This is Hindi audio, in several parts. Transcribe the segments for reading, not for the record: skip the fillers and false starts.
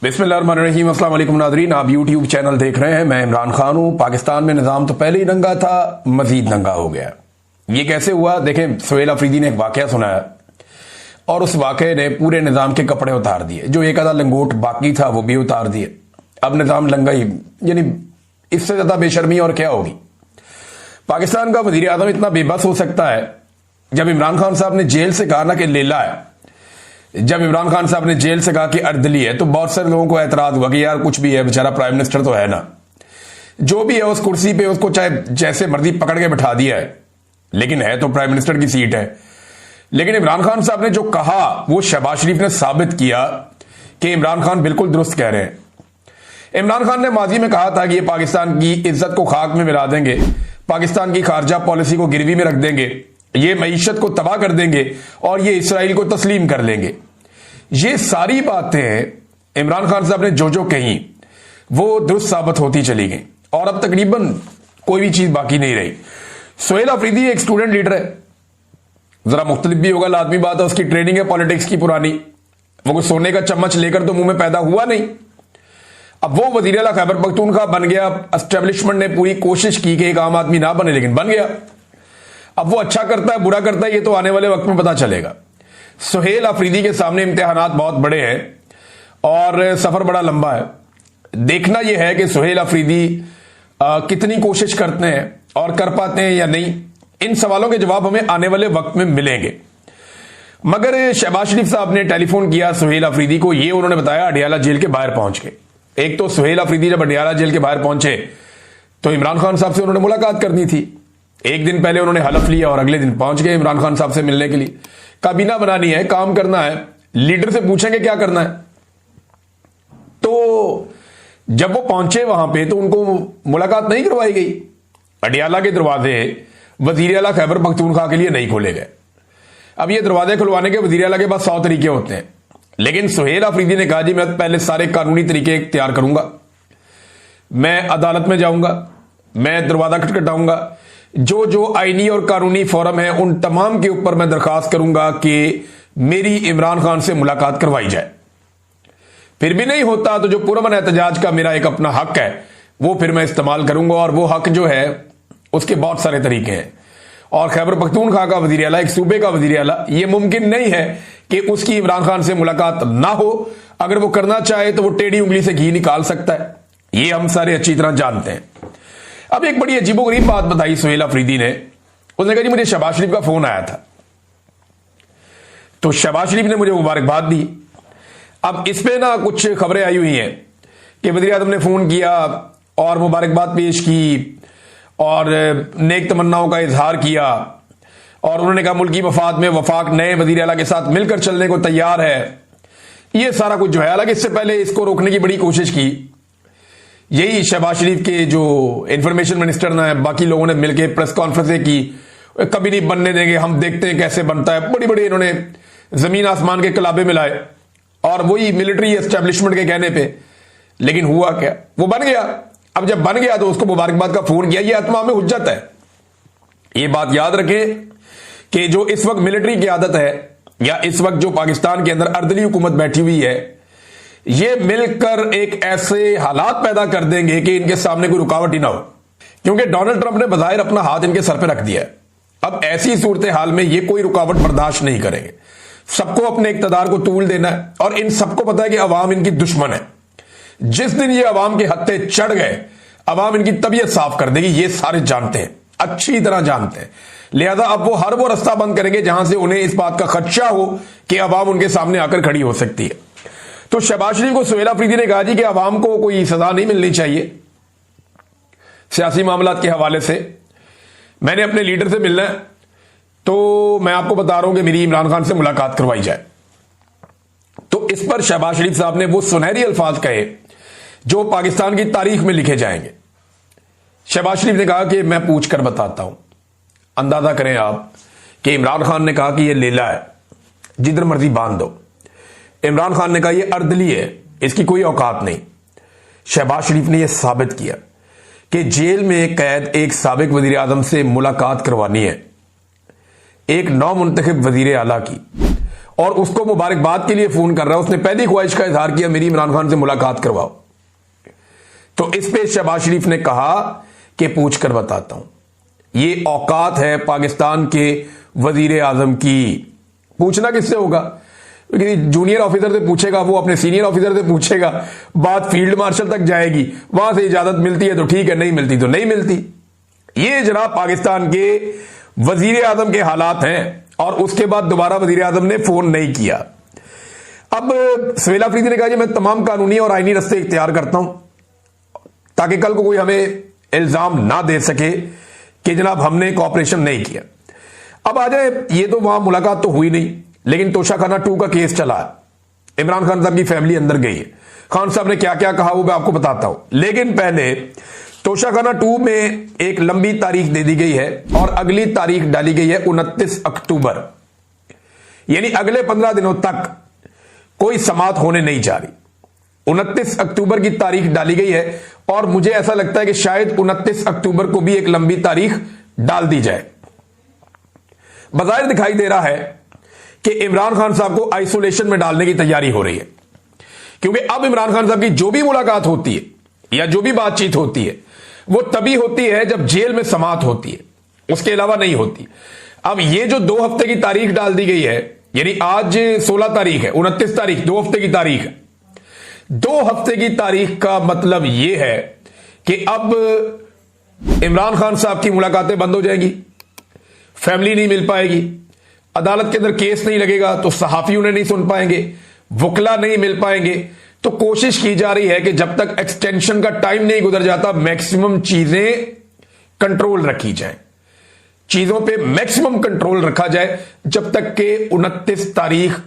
बिस्मिल्लाहिर्रहमानिर्रहीम। अस्सलाम वालेकुम नाज़रीन, आप यूट्यूब चैनल देख रहे हैं। मैं इमरान खान हूं। पाकिस्तान में निज़ाम तो पहले ही नंगा था, मजीद नंगा हो गया। ये कैसे हुआ? देखें, सुहेल अफरीदी ने एक वाकया सुनाया और उस वाकये ने पूरे निज़ाम के कपड़े उतार दिए। जो एक आधा लंगोट बाकी था वो भी उतार दिए। अब निज़ाम लंगा ही, यानी इससे ज्यादा बेशर्मी और क्या होगी? पाकिस्तान का वजीर आजम इतना बेबस हो सकता है? जब इमरान खान साहब ने जेल से कहा ना कि लेला है, जब इमरान खान साहब ने जेल से कहा कि अर्दली है, तो बहुत सारे लोगों को एतराज हुआ कि यार कुछ भी है, बेचारा प्राइम मिनिस्टर तो है ना, जो भी है उस कुर्सी पे उसको चाहे जैसे मर्जी पकड़ के बैठा दिया है, लेकिन है तो प्राइम मिनिस्टर की सीट है। लेकिन इमरान खान साहब ने जो कहा वो शहबाज शरीफ ने साबित किया कि इमरान खान बिल्कुल दुरुस्त कह रहे हैं। इमरान खान ने माजी में कहा था कि ये पाकिस्तान की इज्जत को खाक में मिला देंगे, पाकिस्तान की खारजा पॉलिसी को गिरवी में रख देंगे, ये मईशत को तबाह कर देंगे और ये इसराइल को तस्लीम कर लेंगे। ये सारी बातें इमरान खान साहब ने जो कही वो दुरुस्त साबित होती चली गई और अब तकरीबन कोई भी चीज बाकी नहीं रही। सुहेल अफरीदी एक स्टूडेंट लीडर है, जरा मुख्तलिफ भी होगा, लाजमी बात है, उसकी ट्रेनिंग है पॉलिटिक्स की पुरानी। वो कोई सोने का चम्मच लेकर तो मुंह में पैदा हुआ नहीं। अब वो वजीर आला खैबर पख्तूनख्वा बन गया। एस्टेब्लिशमेंट ने पूरी कोशिश की कि एक आम आदमी ना बने, लेकिन बन गया। अब वो अच्छा करता है बुरा करता है ये तो आने वाले वक्त में पता चलेगा। सुहेल अफरीदी के सामने इम्तिहानात बहुत बड़े हैं और सफर बड़ा लंबा है। देखना यह है कि सुहेल अफरीदी कितनी कोशिश करते हैं और कर पाते हैं या नहीं। इन सवालों के जवाब हमें आने वाले वक्त में मिलेंगे। मगर शहबाज शरीफ साहब ने टेलीफोन किया सुहेल अफरीदी को, ये उन्होंने बताया अडियाला जेल के बाहर पहुंच के। एक तो सुहेल अफरीदी जब अडियाला जेल के बाहर पहुंचे तो इमरान खान साहब से उन्होंने मुलाकात करनी थी। एक दिन पहले उन्होंने हलफ लिया और अगले दिन पहुंच गए इमरान खान साहब से मिलने के लिए। काबीना बनानी है, काम करना है, लीडर से पूछेंगे क्या करना है। तो जब वो पहुंचे वहां पे तो उनको मुलाकात नहीं करवाई गई। अडियाला के दरवाजे वजीर आला खैबर पख्तूनख्वा के लिए नहीं खोले गए। अब ये दरवाजे खुलवाने के वजीर आला के पास 100 तरीके होते हैं, लेकिन सुहेल अफरीदी ने कहा जी मैं पहले सारे कानूनी तरीके तैयार करूंगा, मैं अदालत में जाऊंगा, मैं दरवाजा खटखटाऊंगा, जो आईनी और कानूनी फोरम है उन तमाम के ऊपर मैं दरखास्त करूंगा कि मेरी इमरान खान से मुलाकात करवाई जाए। फिर भी नहीं होता तो जो पुरअमन एहतजाज का मेरा एक अपना हक है वो फिर मैं इस्तेमाल करूंगा, और वो हक जो है उसके बहुत सारे तरीके हैं। और खैबर पख्तूनख्वा का वजीर आला, एक सूबे का वजीर आला, ये मुमकिन नहीं है कि उसकी इमरान खान से मुलाकात ना हो। अगर वो करना चाहे तो वो टेढ़ी उंगली से घी निकाल सकता है, ये हम सारे अच्छी तरह जानते हैं। अब एक बड़ी अजीबोगरीब बात बताई सुहेल अफरीदी ने। उसने कहा जी मुझे शहबाज शरीफ का फोन आया था, तो शहबाज शरीफ ने मुझे मुबारकबाद दी। अब इस पे ना कुछ खबरें आई हुई हैं कि वज़ीर आज़म ने फोन किया और मुबारकबाद पेश की और नेक तमन्नाओं का इजहार किया और उन्होंने कहा मुल्की मफाद में वफाक नए वज़ीर आला के साथ मिलकर चलने को तैयार है। ये सारा कुछ जो है, हालांकि इससे पहले इसको रोकने की बड़ी कोशिश की। यही शहबाज शरीफ के जो इंफॉर्मेशन मिनिस्टर ना, बाकी लोगों ने मिलकर प्रेस कॉन्फ्रेंसें की, कभी नहीं बनने देंगे, हम देखते हैं कैसे बनता है। बड़ी बड़ी इन्होंने जमीन आसमान के कलाबे मिलाए और वही मिलिट्री एस्टेब्लिशमेंट के कहने पे। लेकिन हुआ क्या? वो बन गया। अब जब बन गया तो उसको मुबारकबाद का फोन किया। ये अतमाम में हुज्जत है। ये बात याद रखें कि जो इस वक्त मिलिट्री की आदत है या इस वक्त जो पाकिस्तान के अंदर अर्दली हुकूमत बैठी हुई है, ये मिलकर एक ऐसे हालात पैदा कर देंगे कि इनके सामने कोई रुकावट ही ना हो, क्योंकि डोनाल्ड ट्रंप ने बज़ाहिर अपना हाथ इनके सर पे रख दिया है। अब ऐसी सूरत हाल में ये कोई रुकावट बर्दाश्त नहीं करेंगे। सबको अपने इक्तदार को तूल देना है और इन सबको पता है कि अवाम इनकी दुश्मन है। जिस दिन ये अवाम के हत्थे चढ़ गए, अवाम इनकी तबीयत साफ कर देगी। ये सारे जानते हैं, अच्छी तरह जानते हैं। लिहाजा अब वो हर वो रास्ता बंद करेंगे जहां से उन्हें इस बात का खदशा हो कि अवाम उनके सामने आकर खड़ी हो सकती है। तो शहबाज शरीफ को सुहेल अफरीदी ने कहा जी कि अवाम को कोई सजा नहीं मिलनी चाहिए सियासी मामलात के हवाले से, मैंने अपने लीडर से मिलना है, तो मैं आपको बता रहा हूं कि मेरी इमरान खान से मुलाकात करवाई जाए। तो इस पर शहबाज शरीफ साहब ने वो सुनहरी अल्फाज कहे जो पाकिस्तान की तारीख में लिखे जाएंगे। शहबाज शरीफ ने कहा कि मैं पूछ कर बताता हूं। अंदाजा करें आप कि इमरान खान ने कहा कि यह लेला है, जिधर मर्जी बांध दो। इमरान खान ने कहा यह अर्दली है, इसकी कोई औकात नहीं। शहबाज शरीफ ने यह साबित किया कि जेल में कैद एक साबिक वजीर आजम से मुलाकात करवानी है, एक नौ मुंतखब वजीर आला की, और उसको मुबारकबाद के लिए फोन कर रहा है। उसने पहली ख्वाहिश का इजहार किया, मेरी इमरान खान से मुलाकात करवाओ। तो इस पे शहबाज शरीफ ने कहा कि पूछ कर बताता हूं। ये औकात है पाकिस्तान के वजीर आजम की। पूछना किससे होगा? क्योंकि जूनियर ऑफिसर से पूछेगा, वो अपने सीनियर ऑफिसर से पूछेगा, बात फील्ड मार्शल तक जाएगी, वहां से इजाजत मिलती है तो ठीक है, नहीं मिलती तो नहीं मिलती। ये जनाब पाकिस्तान के वजीर आजम के हालात हैं। और उसके बाद दोबारा वजीर आजम ने फोन नहीं किया। अब सवेला अफरीदी ने कहा जी मैं तमाम कानूनी और आईनी रस्ते इख्तियार करता हूं ताकि कल को कोई हमें इल्जाम ना दे सके कि जनाब हमने कोऑपरेशन नहीं किया। अब आ जाए, ये तो वहां मुलाकात तो हुई नहीं, लेकिन तोशाखाना 2 का केस चला। इमरान खान साहब की फैमिली अंदर गई है। खान साहब ने क्या क्या कहा वो मैं आपको बताता हूं, लेकिन पहले तोशाखाना 2 में एक लंबी तारीख दे दी गई है और अगली तारीख डाली गई है 29 अक्टूबर, यानी अगले 15 दिनों तक कोई समाअत होने नहीं जा रही। 29 अक्टूबर की तारीख डाली गई है और मुझे ऐसा लगता है कि शायद 29 अक्टूबर को भी एक लंबी तारीख डाल दी जाए। बज़ाहिर दिखाई दे रहा है कि इमरान खान साहब को आइसोलेशन में डालने की तैयारी हो रही है, क्योंकि अब इमरान खान साहब की जो भी मुलाकात होती है या जो भी बातचीत होती है वो तभी होती है जब जेल में समाअत होती है, उसके अलावा नहीं होती। अब ये जो 2 हफ्ते की तारीख डाल दी गई है, यानी आज 16 तारीख है, 29 तारीख 2 हफ्ते की तारीख है। 2 हफ्ते की तारीख का मतलब यह है कि अब इमरान खान साहब की मुलाकातें बंद हो जाएंगी, फैमिली नहीं मिल पाएगी, अदालत के अंदर केस नहीं लगेगा तो सहाफी उन्हें नहीं सुन पाएंगे, वकला नहीं मिल पाएंगे। तो कोशिश की जा रही है कि जब तक एक्सटेंशन का टाइम नहीं गुजर जाता मैक्सिमम चीजें कंट्रोल रखी जाए, चीजों पे मैक्सिमम कंट्रोल रखा जाए जब तक के 29 तारीख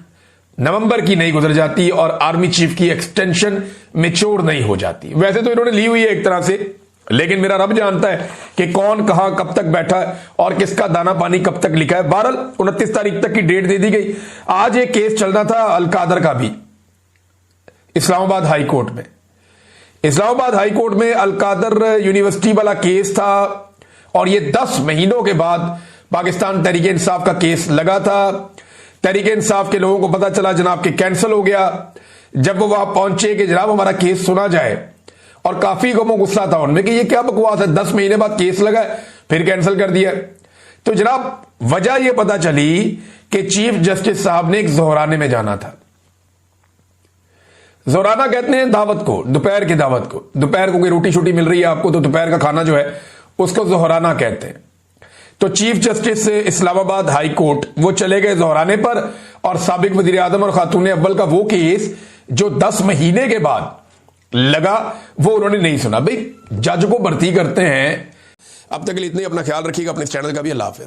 नवंबर की नहीं गुजर जाती और आर्मी चीफ की एक्सटेंशन मेच्योर नहीं हो जाती। वैसे तो इन्होंने ली हुई है एक तरह से, लेकिन मेरा रब जानता है कि कौन कहां कब तक बैठा है और किसका दाना पानी कब तक लिखा है। बहरहाल 29 तारीख तक की डेट दे दी गई। आज एक केस चल रहा था अलकादर का भी इस्लामाबाद हाई कोर्ट में। इस्लामाबाद हाई कोर्ट में अलकादर यूनिवर्सिटी वाला केस था और यह 10 महीनों के बाद पाकिस्तान तहरीक इंसाफ का केस लगा था। तहरीक इंसाफ के लोगों को पता चला जनाब कि कैंसिल हो गया। जब वो वहां पहुंचे कि जनाब हमारा केस सुना जाए, और काफी गमो गुस्सा था उनमें कि ये क्या बकवास है, 10 महीने बाद केस लगा फिर कैंसिल कर दिया। तो जनाब वजह यह पता चली कि चीफ जस्टिस साहब ने एक ज़ोहराने में जाना था। ज़ोहराना कहते हैं दावत को, दोपहर की दावत को। दोपहर को कोई रोटी शोटी मिल रही है आपको तो दोपहर का खाना जो है उसको ज़ोहराना कहते हैं। तो chief justice Islamabad high court वो चले गए ज़ोहराने पर, और साबिक वज़ीर आज़म और खातून अव्वल का वो केस जो 10 महीने के बाद लगा वो उन्होंने नहीं सुना। भाई जज को भर्ती करते हैं। अब तक के लिए इतने, अपना ख्याल रखिएगा, अपने चैनल का भी। अल्लाह हाफ़िज़।